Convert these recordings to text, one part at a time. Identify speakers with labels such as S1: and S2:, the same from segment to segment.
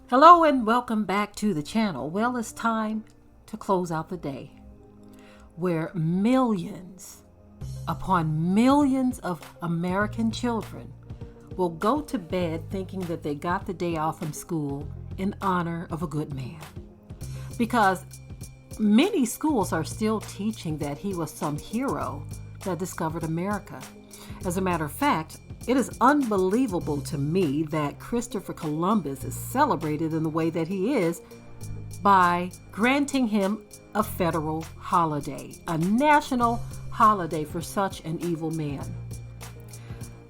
S1: Hello and welcome back to the channel. Well, it's time to close out the day where millions upon millions of American children will go to bed thinking that they got the day off from school in honor of a good man. Because many schools are still teaching that he was some hero that discovered America. As a matter of fact, it is unbelievable to me that Christopher Columbus is celebrated in the way that he is by granting him a federal holiday, a national holiday for such an evil man.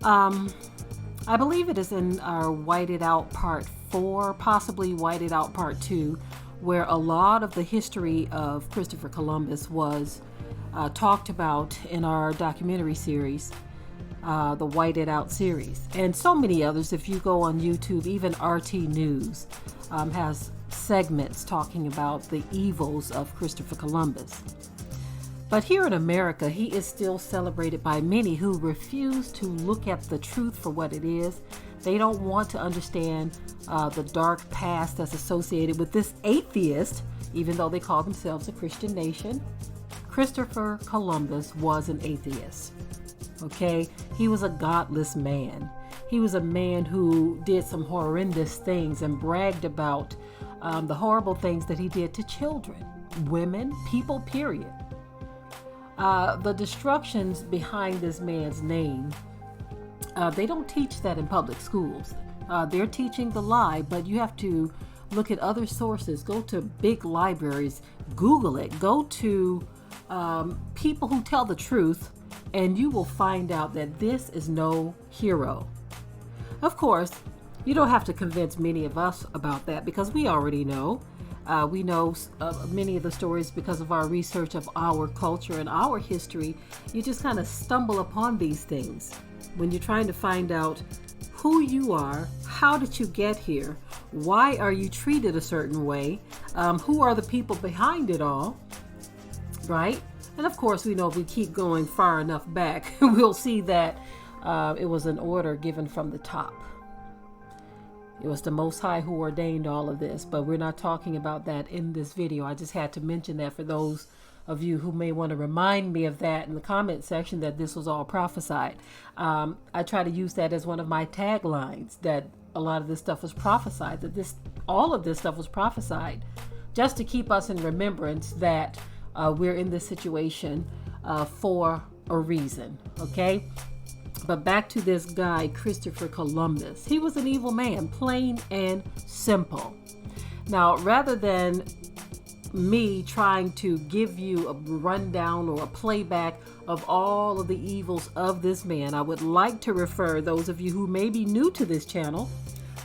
S1: I believe it is in our Whited Out Part 4, possibly Whited Out Part 2, where a lot of the history of Christopher Columbus was talked about in our documentary series. The Whited Out series, and so many others. If you go on YouTube, even RT News has segments talking about the evils of Christopher Columbus. But here in America, he is still celebrated by many who refuse to look at the truth for what it is. They don't want to understand the dark past that's associated with this atheist, even though they call themselves a Christian nation. Christopher Columbus was an atheist. Okay, he was a godless man. He was a man who did some horrendous things and bragged about the horrible things that he did to children, women, people, period. The destructions behind this man's name, they don't teach that in public schools. They're teaching the lie, but you have to look at other sources. Go to big libraries, Google it, go to people who tell the truth, and you will find out that this is no hero. Of course, you don't have to convince many of us about that because we already know. We know many of the stories because of our research of our culture and our history. You just kind of stumble upon these things when you're trying to find out who you are, how did you get here, why are you treated a certain way, who are the people behind it all, right? And of course, we know if we keep going far enough back, we'll see that it was an order given from the top. It was the Most High who ordained all of this, but we're not talking about that in this video. I just had to mention that for those of you who may want to remind me of that in the comment section, that this was all prophesied. I try to use that as one of my taglines, that a lot of this stuff was prophesied, that all of this stuff was prophesied, just to keep us in remembrance that we're in this situation for a reason, okay? But back to this guy, Christopher Columbus. He was an evil man, plain and simple. Now, rather than me trying to give you a rundown or a playback of all of the evils of this man, I would like to refer those of you who may be new to this channel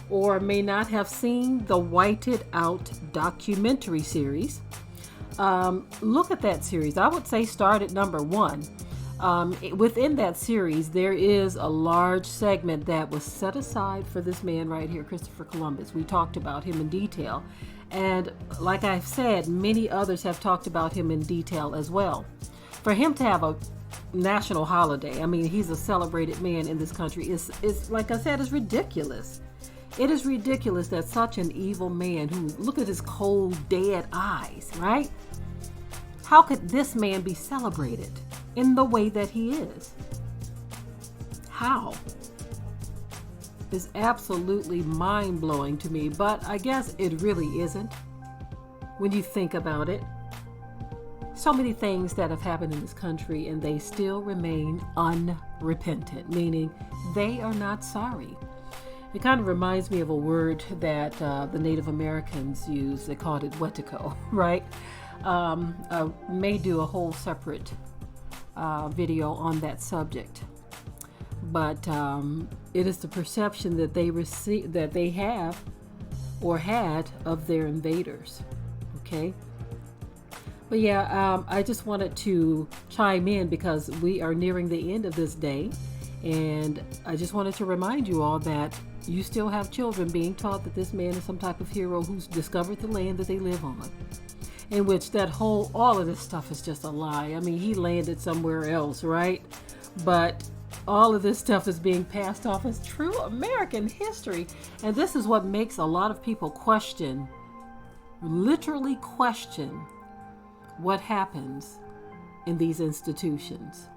S1: or may not have seen the Whited Out documentary series. Look at that series. I would say start at number 1. Within that series, there is a large segment that was set aside for this man right here, Christopher Columbus. We talked about him in detail. And like I've said, many others have talked about him in detail as well. For him to have a national holiday, I mean, he's a celebrated man in this country, is like I said, is ridiculous. It is ridiculous that such an evil man who, look at his cold, dead eyes, right? How could this man be celebrated in the way that he is? How? It's absolutely mind-blowing to me, but I guess it really isn't when you think about it. So many things that have happened in this country and they still remain unrepentant, meaning they are not sorry. It kind of reminds me of a word that the Native Americans use. They called it Wetiko, right? I may do a whole separate video on that subject. But it is the perception that they have or had of their invaders. Okay? But yeah, I just wanted to chime in because we are nearing the end of this day. And I just wanted to remind you all that you still have children being taught that this man is some type of hero who's discovered the land that they live on. In which all of this stuff is just a lie. I mean, he landed somewhere else, right? But all of this stuff is being passed off as true American history. And this is what makes a lot of people literally question what happens in these institutions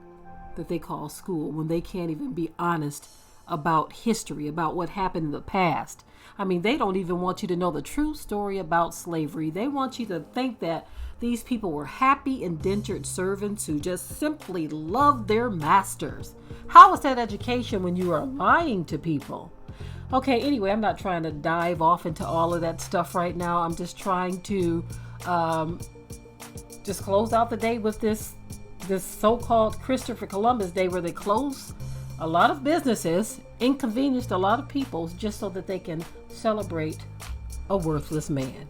S1: that they call school when they can't even be honest about history, about what happened in the past. I mean, they don't even want you to know the true story about slavery. They want you to think that these people were happy indentured servants who just simply loved their masters. How is that education when you are lying to people? Okay, anyway, I'm not trying to dive off into all of that stuff right now. I'm just trying to just close out the day with this so-called Christopher Columbus Day, where they close a lot of businesses, inconvenienced a lot of people just so that they can celebrate a worthless man.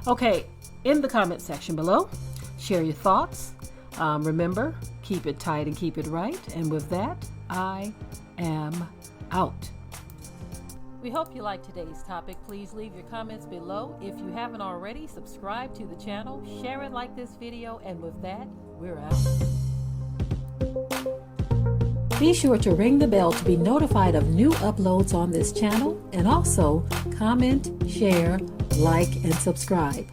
S1: Okay, in the comment section below, share your thoughts. Remember, keep it tight and keep it right. And with that, I am out. We hope you liked today's topic. Please leave your comments below. If you haven't already, subscribe to the channel, share it like this video, and with that, we're out. Be sure to ring the bell to be notified of new uploads on this channel, and also comment, share, like, and subscribe.